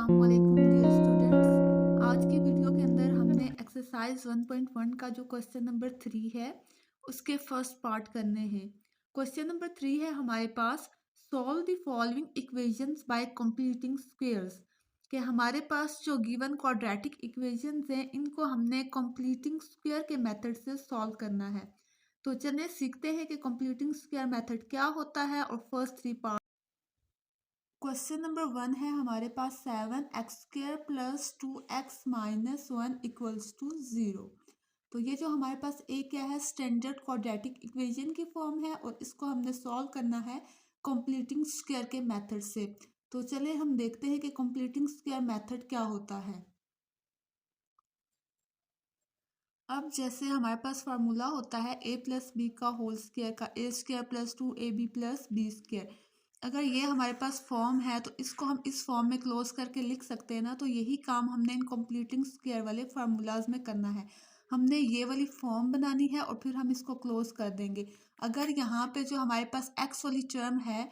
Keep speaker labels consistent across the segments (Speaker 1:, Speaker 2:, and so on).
Speaker 1: अस्सलामुअलैकुम dear students. आज की वीडियो के अंदर हमने एक्सरसाइज 1.1 का जो क्वेश्चन नंबर 3 है उसके फर्स्ट पार्ट करने हैं। क्वेश्चन नंबर 3 है हमारे पास, solve the following equations by completing squares. कि हमारे पास जो गिवन क्वाड्रेटिक इक्वेशंस हैं इनको हमने कंप्लीटिंग स्क्वायर के मेथड से सॉल्व करना है। तो चलिए सीखते हैं कि कंप्लीटिंग स्क्वायर मेथड क्या होता है और फर्स्ट 3 पार्ट। क्वेश्चन नंबर 1 है हमारे पास 7x² plus 2x minus 1 equals to 0। तो ये जो हमारे पास ए क्या है, स्टैंडर्ड क्वाड्रेटिक इक्वेशन की फॉर्म है और इसको हमने सॉल्व करना है कंप्लीटिंग स्क्वायर के मेथड से। तो चलिए हम देखते हैं कि कंप्लीटिंग स्क्वायर मेथड क्या होता है। अब जैसे हमारे पास फार्मूला होता है a प्लस बी का होल स्क्वायर का, A square plus 2ab plus B square. अगर ये हमारे पास फॉर्म है तो इसको हम इस फॉर्म में क्लोज करके लिख सकते हैं ना। तो यही काम हमने इन कंप्लीटिंग स्क्वायर वाले फार्मूलाज में करना है। हमने ये वाली फॉर्म बनानी है और फिर हम इसको क्लोज कर देंगे। अगर यहाँ पे जो हमारे पास एक्स वाली टर्म है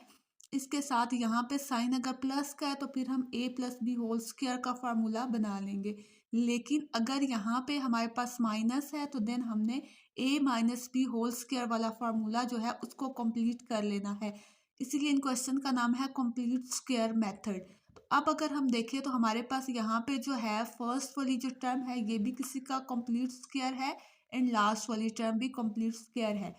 Speaker 1: इसके साथ यहाँ पे साइन अगर प्लस का है तो फिर हम a plus B whole square का फार्मूला बना लेंगे। लेकिन अगर यहाँ पे हमारे पास माइनस है तो देन हमने a minus B whole square वाला फार्मूला जो है उसको कंप्लीट कर लेना है। इसीलिए इन क्वेश्चन का नाम है कंप्लीट स्क्वायर मेथड। तो अब अगर हम देखें तो हमारे पास यहाँ पे जो है फर्स्ट वाली जो टर्म है ये भी किसी का कंप्लीट स्क्वायर है एंड लास्ट वाली टर्म भी कंप्लीट स्क्वायर है।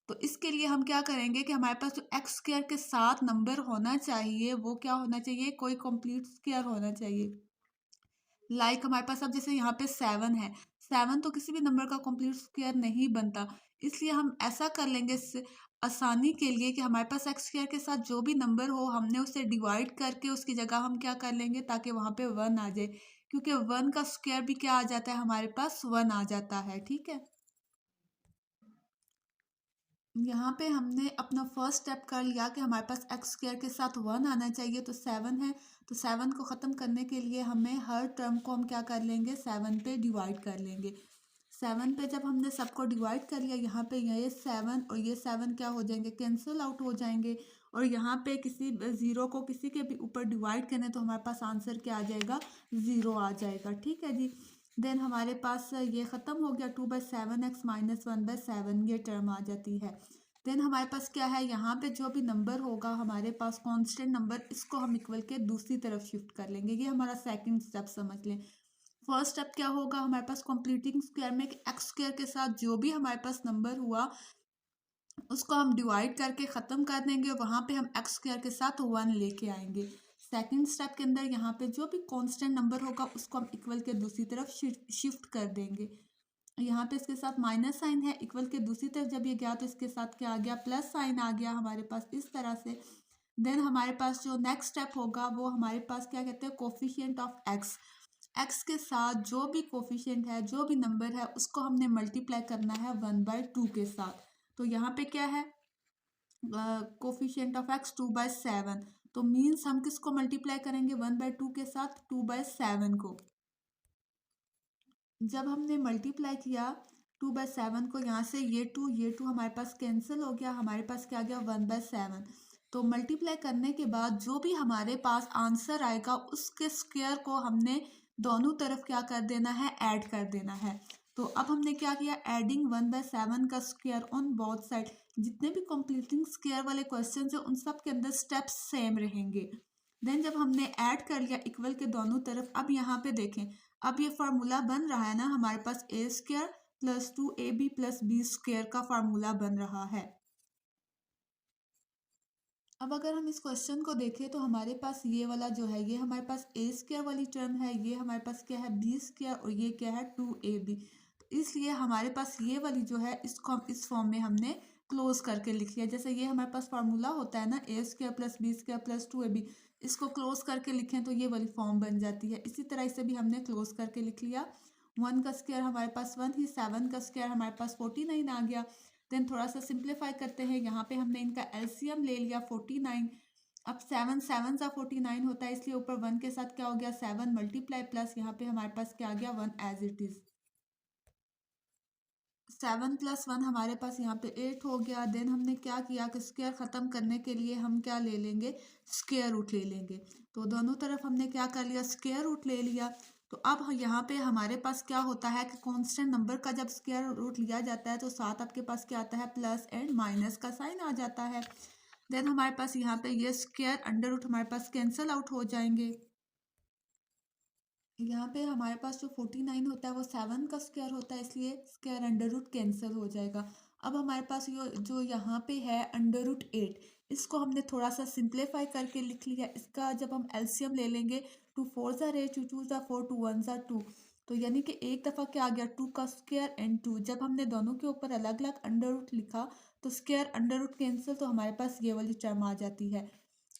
Speaker 1: तो इसके लिए हम क्या करेंगे कि हमारे पास जो एक्स स्क्वायर के साथ नंबर होना चाहिए वो क्या होना चाहिए, कोई कंप्लीट स्क्वायर होना चाहिए। हमारे पास अब जैसे यहाँ पे 7 है, 7 तो किसी भी नंबर का कंप्लीट स्क्वायर नहीं बनता। इसलिए हम ऐसा कर लेंगे आसानी के लिए कि हमारे पास एक्स स्क्वायर के साथ जो भी नंबर हो हमने उसे डिवाइड करके उसकी जगह हम क्या कर लेंगे ताकि वहाँ पे 1 आ जाए, क्योंकि 1 का स्क्वायर भी क्या आ जाता है, हमारे पास 1 आ जाता है। ठीक है, यहाँ पे हमने अपना फर्स्ट स्टेप कर लिया कि हमारे पास एक्स स्क्वायर के साथ 1 आना चाहिए। तो 7 है, तो 7 को ख़त्म करने के लिए हमें हर टर्म को हम क्या कर लेंगे, 7 पे डिवाइड कर लेंगे। 7 पे जब हमने सबको डिवाइड कर लिया, यहाँ पे ये 7 और ये 7 क्या हो जाएंगे, कैंसिल आउट हो जाएंगे। और यहाँ पे किसी ज़ीरो को किसी के भी ऊपर डिवाइड करें तो हमारे पास आंसर क्या आ जाएगा, 0 आ जाएगा। ठीक है जी। देन हमारे पास ये ख़त्म हो गया, 2/7x माइनस 1/7 ये टर्म आ जाती है। देन हमारे पास क्या है, यहाँ पे जो भी नंबर होगा हमारे पास कांस्टेंट नंबर, इसको हम इक्वल के दूसरी तरफ शिफ्ट कर लेंगे। ये हमारा सेकंड स्टेप समझ लें। फर्स्ट स्टेप क्या होगा हमारे पास कंप्लीटिंग स्क्वायर में, एक्स स्क्वायर के साथ जो भी हमारे पास नंबर हुआ उसको हम डिवाइड करके ख़त्म कर देंगे, वहाँ पे हम एक्स स्क्वायर के साथ 1 लेके आएंगे। सेकंड स्टेप के अंदर यहाँ पे जो भी कांस्टेंट नंबर होगा उसको हम इक्वल के दूसरी तरफ शिफ्ट कर देंगे। यहाँ पे इसके साथ माइनस साइन है, इक्वल के दूसरी तरफ जब ये गया तो इसके साथ क्या आ गया, प्लस साइन आ गया हमारे पास इस तरह से। देन हमारे पास जो नेक्स्ट स्टेप होगा वो हमारे पास क्या कहते हैं, कोफिशिएंट ऑफ एक्स। एक्स के साथ जो भी कोफिशिएंट है, जो भी नंबर है उसको हमने मल्टीप्लाई करना है 1/2 के साथ। तो यहाँ पे क्या है, कोफिशिएंट ऑफ एक्स 2/7। तो मीन्स हम किसको मल्टीप्लाई करेंगे 1/2 के साथ, 2/7 को। जब हमने मल्टीप्लाई किया 2/7 को, यहाँ से ये टू हमारे पास कैंसिल हो गया, हमारे पास क्या आ गया 1/7। तो मल्टीप्लाई करने के बाद जो भी हमारे पास आंसर आएगा उसके स्क्वायर को हमने दोनों तरफ क्या कर देना है, ऐड कर देना है। तो अब हमने क्या किया, एडिंग 1/7 का स्क्वायर ऑन बोथ साइड। जितने भी कंप्लीटिंग स्क्वायर वाले क्वेश्चन है उन सब के अंदर स्टेप्स सेम रहेंगे। देन जब हमने ऐड कर लिया इक्वल के दोनों तरफ, अब यहाँ पे देखें, अब ये फार्मूला बन रहा है ना हमारे पास, A square plus 2ab plus B square का फार्मूला बन रहा है। अब अगर हम इस क्वेश्चन को देखें तो हमारे पास ये वाला जो है ये हमारे पास ए स्क्वायर वाली टर्म है, ये हमारे पास क्या है बी स्क्वायर और ये क्या है 2ab। तो इसलिए हमारे पास ये वाली जो है इसको हम इस फॉर्म में हमने क्लोज करके लिख लिया। जैसे ये हमारे पास फार्मूला होता है ना, A square plus B square plus 2ab, इसको क्लोज करके लिखें तो ये वाली फॉर्म बन जाती है। इसी तरह इसे भी हमने क्लोज करके लिख लिया। 1 का स्क्वायर हमारे पास 1 ही, 7 का स्क्वायर हमारे पास 49 आ गया। देन थोड़ा सा सिंप्लीफाई करते हैं, यहाँ पे हमने इनका एलसीएम ले लिया 49। अब 7 7 सा 49 होता है, इसलिए ऊपर 1 के साथ क्या हो गया 7 मल्टीप्लाई प्लस यहाँ पे हमारे पास क्या आ गया 1 एज इट इज। 7 + 1 हमारे पास यहाँ पे 8 हो गया। देन हमने क्या किया कि स्क्वायर ख़त्म करने के लिए हम क्या ले लेंगे, स्क्वायर रूट ले लेंगे। तो दोनों तरफ हमने क्या कर लिया, स्क्वायर रूट ले लिया। तो अब यहाँ पे हमारे पास क्या होता है कि कांस्टेंट नंबर का जब स्क्वायर रूट लिया जाता है तो साथ आपके पास क्या आता है, प्लस एंड माइनस का साइन आ जाता है। देन हमारे पास यहाँ पे ये स्क्वायर अंडर रूट हमारे पास कैंसिल आउट हो जाएंगे। यहाँ पे हमारे पास जो 49 होता है वो 7 का स्क्वायर होता है, इसलिए स्क्वायर अंडर रूट कैंसिल हो जाएगा। अब हमारे पास जो यहाँ पे है अंडर रूट 8, इसको हमने थोड़ा सा सिंप्लीफाई करके लिख लिया। इसका जब हम एलसीएम ले लेंगे, 2 4 ज़ा 8, 2 2 ज़ा 4, 2 1 ज़ा 2, तो यानी कि एक दफ़ा क्या आ गया, 2 का स्क्वायर एंड 2। जब हमने दोनों के ऊपर अलग अलग अंडर रूट लिखा तो स्क्वायर अंडर रूट कैंसिल, तो हमारे पास ये वाली टर्म आ जाती है।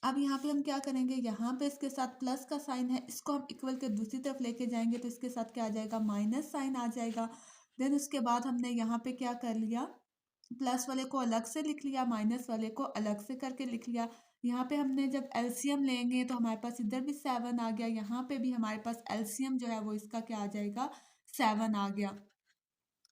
Speaker 1: अब यहाँ पे हम क्या करेंगे, यहाँ पे इसके साथ प्लस का साइन है, इसको हम इक्वल के दूसरी तरफ लेके जाएंगे तो इसके साथ क्या आ जाएगा, माइनस साइन आ जाएगा। देन उसके बाद हमने यहाँ पे क्या कर लिया, प्लस वाले को अलग से लिख लिया, माइनस वाले को अलग से करके लिख लिया। यहाँ पे हमने जब एलसीएम लेंगे तो हमारे पास इधर भी 7 आ गया, यहाँ पे भी हमारे पास एलसीएम जो है वो इसका क्या आ जाएगा, 7 आ गया।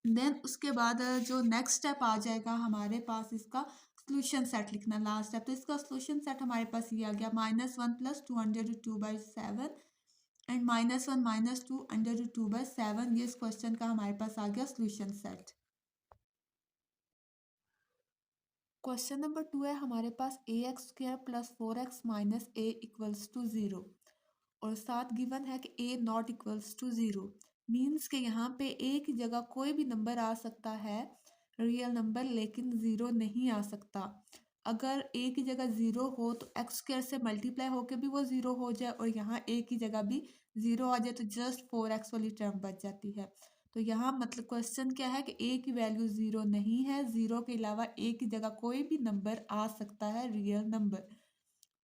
Speaker 1: देन उसके बाद जो नेक्स्ट स्टेप आ जाएगा हमारे पास, इसका सोल्यूशन सेट लिखना लास्ट स्टेप। तो इसका सोल्यूशन सेट हमारे पास ये आ गया, -1 + 2/2/7 एंड -1 - 2/2/7। ये इस क्वेश्चन का हमारे पास आ गया सोल्यूशन सेट। क्वेश्चन नंबर 2 है हमारे पास, ax² + 4x - a = 0 और साथ गिवन है कि a not equals to 0। Means के यहाँ पे a की जगह कोई भी नंबर आ सकता है, रियल नंबर, लेकिन 0 नहीं आ सकता। अगर a की जगह 0 हो तो x² से मल्टीप्लाई होके भी वो 0 हो जाए और यहाँ a की जगह भी 0 आ जाए तो जस्ट 4x वाली टर्म बच जाती है। तो यहाँ मतलब क्वेश्चन क्या है कि a की वैल्यू 0 नहीं है, 0 के अलावा a की जगह कोई भी नंबर आ सकता है, रियल नंबर।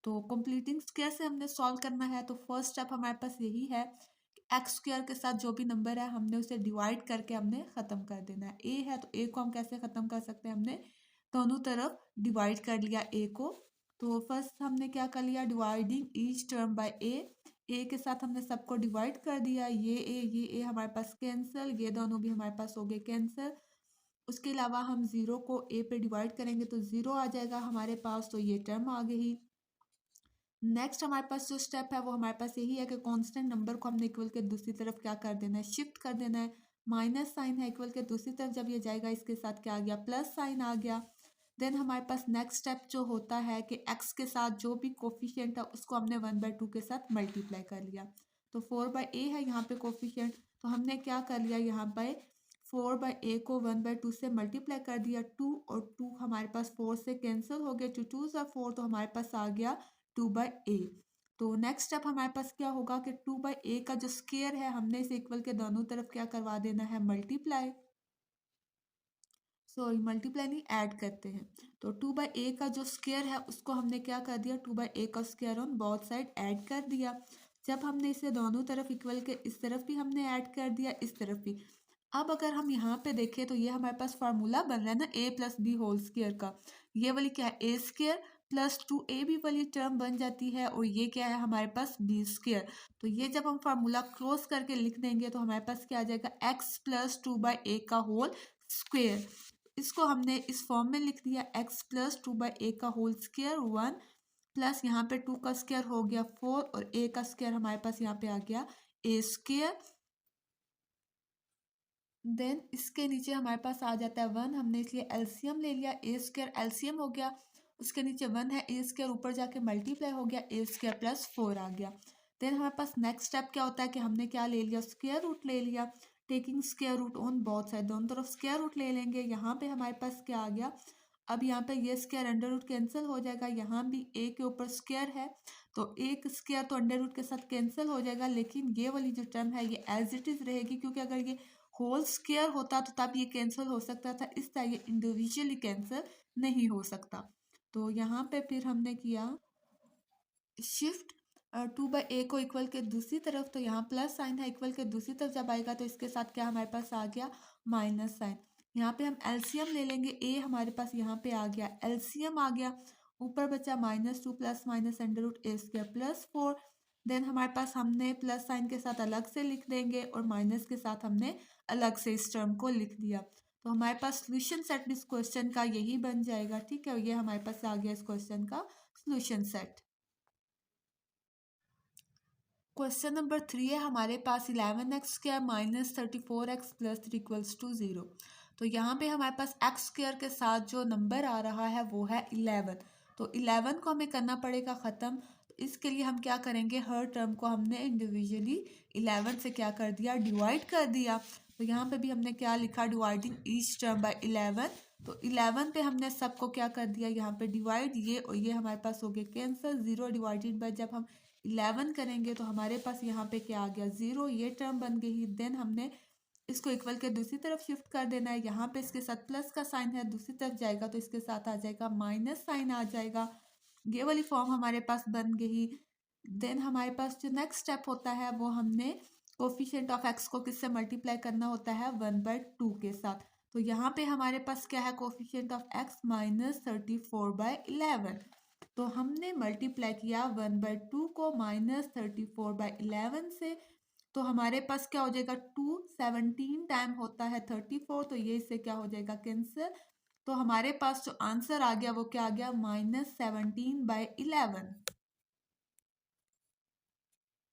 Speaker 1: तो कंप्लीटिंग कैसे हमने सॉल्व करना है, तो फर्स्ट स्टेप हमारे पास यही है कि x² के साथ जो भी नंबर है हमने उसे डिवाइड करके हमने ख़त्म कर देना है। a है तो a को हम कैसे ख़त्म कर सकते हैं, हमने दोनों तरफ डिवाइड कर लिया a को। तो फर्स्ट हमने क्या कर लिया, dividing each term by a के साथ हमने सबको डिवाइड कर दिया। ये a हमारे पास कैंसिल, ये दोनों भी हमारे पास हो गए कैंसिल। उसके अलावा हम 0 को a पे डिवाइड करेंगे तो 0 आ जाएगा हमारे पास, तो ये टर्म आ गई। नेक्स्ट हमारे पास जो स्टेप है वो हमारे पास यही है कि कांस्टेंट नंबर को हमने इक्वल के दूसरी तरफ क्या कर देना है, शिफ्ट कर देना है। माइनस साइन है, इक्वल के दूसरी तरफ जब ये जाएगा इसके साथ क्या आ गया, प्लस साइन आ गया। देन हमारे पास नेक्स्ट स्टेप जो होता है कि x के साथ जो भी कोफिशिएंट है उसको हमने 1/2 के साथ मल्टीप्लाई कर लिया। तो 4/a है यहाँ पे कोफिशिएंट, तो हमने क्या कर लिया, यहाँ पे 4/a को 1/2 से मल्टीप्लाई कर दिया। 2 और 2 हमारे पास 4 से कैंसिल हो गए, 2 2 ज़ा 4, तो हमारे पास आ गया 2/a। तो नेक्स्ट स्टेप हमारे पास क्या होगा कि 2/a का जो स्क्वायर है हमने इसे इक्वल के दोनों तरफ क्या करवा देना है, मल्टीप्लाई, सॉरी मल्टीप्लाई नहीं, ऐड करते हैं। तो 2/a का जो स्क्वायर है उसको हमने क्या कर दिया, 2/a का square on both side add कर दिया। जब हमने इसे दोनों तरफ इक्वल के इस तरफ भी हमने ऐड कर दिया, इस तरफ भी। अब अगर हम यहाँ पे देखें तो ये हमारे पास फार्मूला बन रहा है ना a + b होल स्क्वायर का। ये वाली क्या है, a² + 2ab वाली टर्म बन जाती है और ये क्या है हमारे पास, b²। तो ये जब हम फार्मूला क्लोज करके लिख देंगे तो हमारे पास क्या आ जाएगा, x + 2/a का होल स्क्वायर। इसको हमने इस फॉर्म में लिख दिया, x + 2/a का होल स्क्वायर 1 प्लस यहाँ पे 2 का स्क्वायर हो गया 4 और a का स्क्वायर हमारे पास यहाँ पे आ गया a²। देन इसके नीचे हमारे पास आ जाता है 1, हमने इसलिए एलसीएम ले लिया, a² एलसीएम हो गया। उसके नीचे 1 है, a² ऊपर जाके मल्टीप्लाई हो गया, a² + 4 आ गया। देन हमारे पास नेक्स्ट स्टेप क्या होता है कि हमने क्या ले लिया, स्क्वायर रूट ले लिया। Taking square root on both side, दोनों तरफ स्क्वायर रूट ले लेंगे। यहाँ पे हमारे पास क्या आ गया, अब यहाँ पे ये स्क्वायर अंडर रूट कैंसिल हो जाएगा, यहाँ भी a के ऊपर स्क्वायर है तो एक स्क्वायर तो अंडर रूट के साथ कैंसिल हो जाएगा, लेकिन ये वाली जो टर्म है ये एज इट इज़ रहेगी, क्योंकि अगर ये होल स्क्वायर होता तो तब ये कैंसिल हो सकता था, इस तरह ये इंडिविजुअली कैंसिल नहीं हो सकता। तो यहाँ पे फिर हमने किया शिफ्ट 2/a को इक्वल के दूसरी तरफ, तो यहाँ प्लस साइन है, इक्वल के दूसरी तरफ जब आएगा तो इसके साथ क्या हमारे पास आ गया, माइनस साइन। यहाँ पे हम एलसीएम ले लेंगे, a हमारे पास यहाँ पे आ गया, एलसीएम आ गया, ऊपर बचा -2 प्लस माइनस √a² + 4। देन हमारे पास हमने प्लस साइन के साथ अलग से लिख देंगे और माइनस के साथ हमने अलग से इस टर्म को लिख दिया। तो हमारे पास सोल्यूशन सेट इस क्वेश्चन का यही बन जाएगा। ठीक है, ये हमारे पास आ गया इस क्वेश्चन का सोल्यूशन सेट। क्वेश्चन नंबर 3 है हमारे पास 11x² minus 34x plus 3 equals to 0। तो यहाँ पे हमारे पास एक्स स्क्वायर के साथ जो नंबर आ रहा है वो है 11। तो 11 को हमें करना पड़ेगा ख़त्म। तो इसके लिए हम क्या करेंगे, हर टर्म को हमने इंडिविजुअली 11 से क्या कर दिया, डिवाइड कर दिया। तो यहाँ पे भी हमने क्या लिखा, डिवाइडिंग ईच टर्म बाय 11। तो 11 पे हमने सबको क्या कर दिया, यहाँ पे डिवाइड, ये और ये हमारे पास हो गया कैंसिल। 0 डिवाइडेड बाय जब हम 11 करेंगे तो हमारे पास यहाँ पे क्या आ गया, 0, ये टर्म बन गई। देन हमने इसको इक्वल के दूसरी तरफ शिफ्ट कर देना है। यहाँ पे इसके साथ प्लस का साइन है, दूसरी तरफ जाएगा तो इसके साथ आ जाएगा माइनस साइन आ जाएगा। ये वाली फॉर्म हमारे पास बन गई। देन हमारे पास जो नेक्स्ट स्टेप होता है वो हमने कोफिशिएंट ऑफ एक्स को किससे मल्टीप्लाई करना होता है, 1/2 के साथ। तो यहाँ पे हमारे पास क्या है, कोफिशिएंट ऑफ एक्स माइनस 34/11। तो हमने मल्टीप्लाई किया 1/2 को माइनस 34/11 से। तो हमारे पास क्या हो जाएगा, 2 17 टाइम होता है 34, तो ये इससे क्या हो जाएगा, कैंसिल। तो हमारे पास जो आंसर आ गया वो क्या आ गया, -17/11।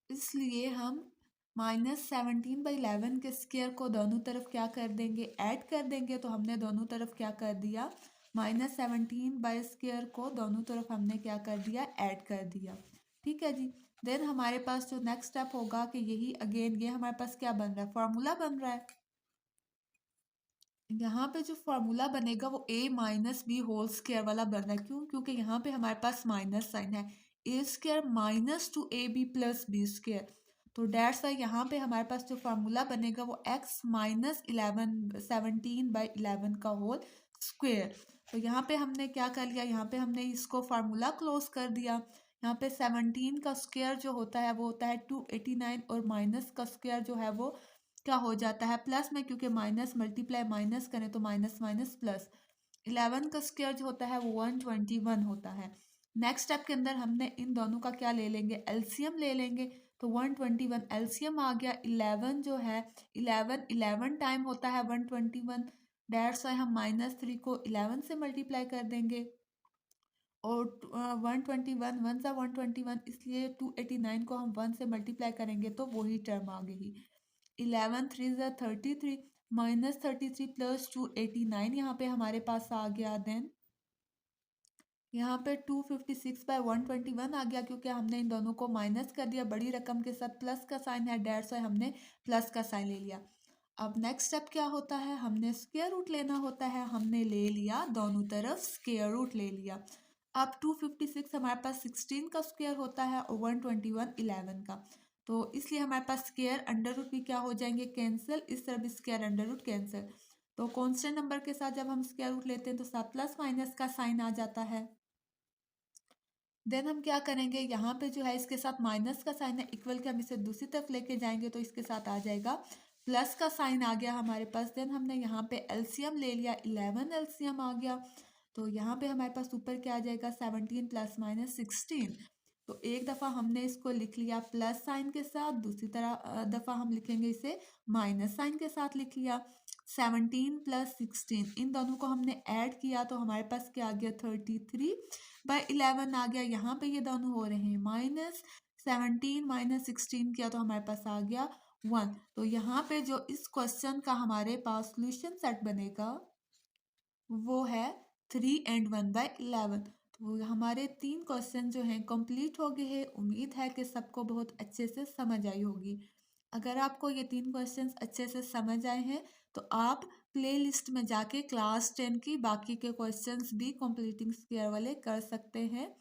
Speaker 1: इसलिए हम -17/11 के स्क्वायर को दोनों तरफ क्या कर देंगे, ऐड कर देंगे। तो हमने दोनों तरफ क्या कर दिया, -17 को दोनों तरफ हमने क्या कर दिया, ऐड कर दिया। ठीक है जी। देन हमारे पास जो नेक्स्ट स्टेप होगा कि यही अगेन ये हमारे पास क्या बन रहा है, फॉर्मूला बन रहा है। यहाँ पे जो फॉर्मूला बनेगा वो a minus B whole square वाला बन रहा है। क्यों, क्योंकि यहाँ पे हमारे पास माइनस साइन है। a square minus 2ab plus B square. तो डेट्स वाई यहाँ पे हमारे पास जो फार्मूला बनेगा वो x माइनस 17/11 का होल स्क्वायर। तो यहाँ पे हमने क्या कर लिया, यहाँ पे हमने इसको फार्मूला क्लोज कर दिया। यहाँ पे 17 का स्क्वायर जो होता है वो होता है 289, और माइनस का स्क्वायर जो है वो क्या हो जाता है, प्लस में, क्योंकि माइनस मल्टीप्लाई माइनस करें तो माइनस माइनस प्लस। 11 का स्क्वायर जो होता है वो 121 होता है। नेक्स्ट स्टेप के अंदर हमने इन दोनों का क्या ले लेंगे, एलसीएम ले लेंगे। तो 121 एलसीएम आ गया। 11 जो है 11 टाइम होता है 121। डेट्स वाई हम -3 को 11 से मल्टीप्लाई कर देंगे। और 121 वन सा 121, इसलिए 289 को हम 1 से मल्टीप्लाई करेंगे तो वही टर्म आ गई। 11 3 ज़ा 33, -33 प्लस 289 यहाँ पे हमारे पास आ गया। देन यहाँ पे 256/121 आ गया, क्योंकि हमने इन दोनों को माइनस कर दिया। बड़ी रकम के साथ प्लस का साइन है, डेट्स वाई हमने प्लस का साइन ले लिया। अब नेक्स्ट स्टेप क्या होता है, हमने स्क्वायर रूट लेना होता है। हमने ले लिया दोनों तरफ स्क्वायर रूट ले लिया। अब 256 हमारे पास 16 का स्क्वायर होता है और 121 11 का। तो इसलिए हमारे पास स्क्वायर अंडर रूट भी क्या हो जाएंगे, कैंसिल। इस तरफ भी स्क्वायर अंडर रूट कैंसिल। तो कांस्टेंट नंबर के साथ जब हम स्क्वायर रूट लेते हैं तो साथ प्लस माइनस का साइन आ जाता है। देन हम क्या करेंगे, यहाँ पे जो है इसके साथ माइनस का साइन है, इक्वल के हम इसे दूसरी तरफ लेके जाएंगे तो इसके साथ आ जाएगा प्लस का साइन आ गया हमारे पास। देन हमने यहाँ पे एलसीएम ले लिया, 11 एलसीएम आ गया। तो यहाँ पे हमारे पास ऊपर क्या आ जाएगा, 17 प्लस माइनस 16। तो एक दफ़ा हमने इसको लिख लिया प्लस साइन के साथ, दूसरी तरह दफ़ा हम लिखेंगे इसे माइनस साइन के साथ लिख लिया। 17 प्लस 16 इन दोनों को हमने ऐड किया तो हमारे पास क्या आ गया, 33/11 आ गया। यहाँ पे ये दोनों हो रहे हैं माइनस, 17 माइनस 16 किया तो हमारे पास आ गया 1। तो यहाँ पे जो इस क्वेश्चन का हमारे पास सोल्यूशन सेट बनेगा वो है 3 and 1/11। तो हमारे 3 क्वेश्चन जो हैं कंप्लीट हो गए हैं। उम्मीद है कि सबको बहुत अच्छे से समझ आई होगी। अगर आपको ये 3 क्वेश्चंस अच्छे से समझ आए हैं तो आप प्लेलिस्ट में जाके क्लास 10 की बाकी के क्वेश्चंस भी कंप्लीटिंग स्क्वायर वाले कर सकते हैं।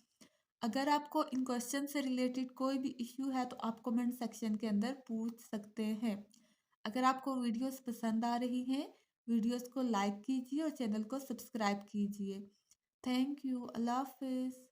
Speaker 1: अगर आपको इन क्वेश्चन से रिलेटेड कोई भी इश्यू है तो आप कमेंट सेक्शन के अंदर पूछ सकते हैं। अगर आपको वीडियोस पसंद आ रही हैं, वीडियोस को लाइक कीजिए और चैनल को सब्सक्राइब कीजिए। Thank you. अल्लाह हाफिज़।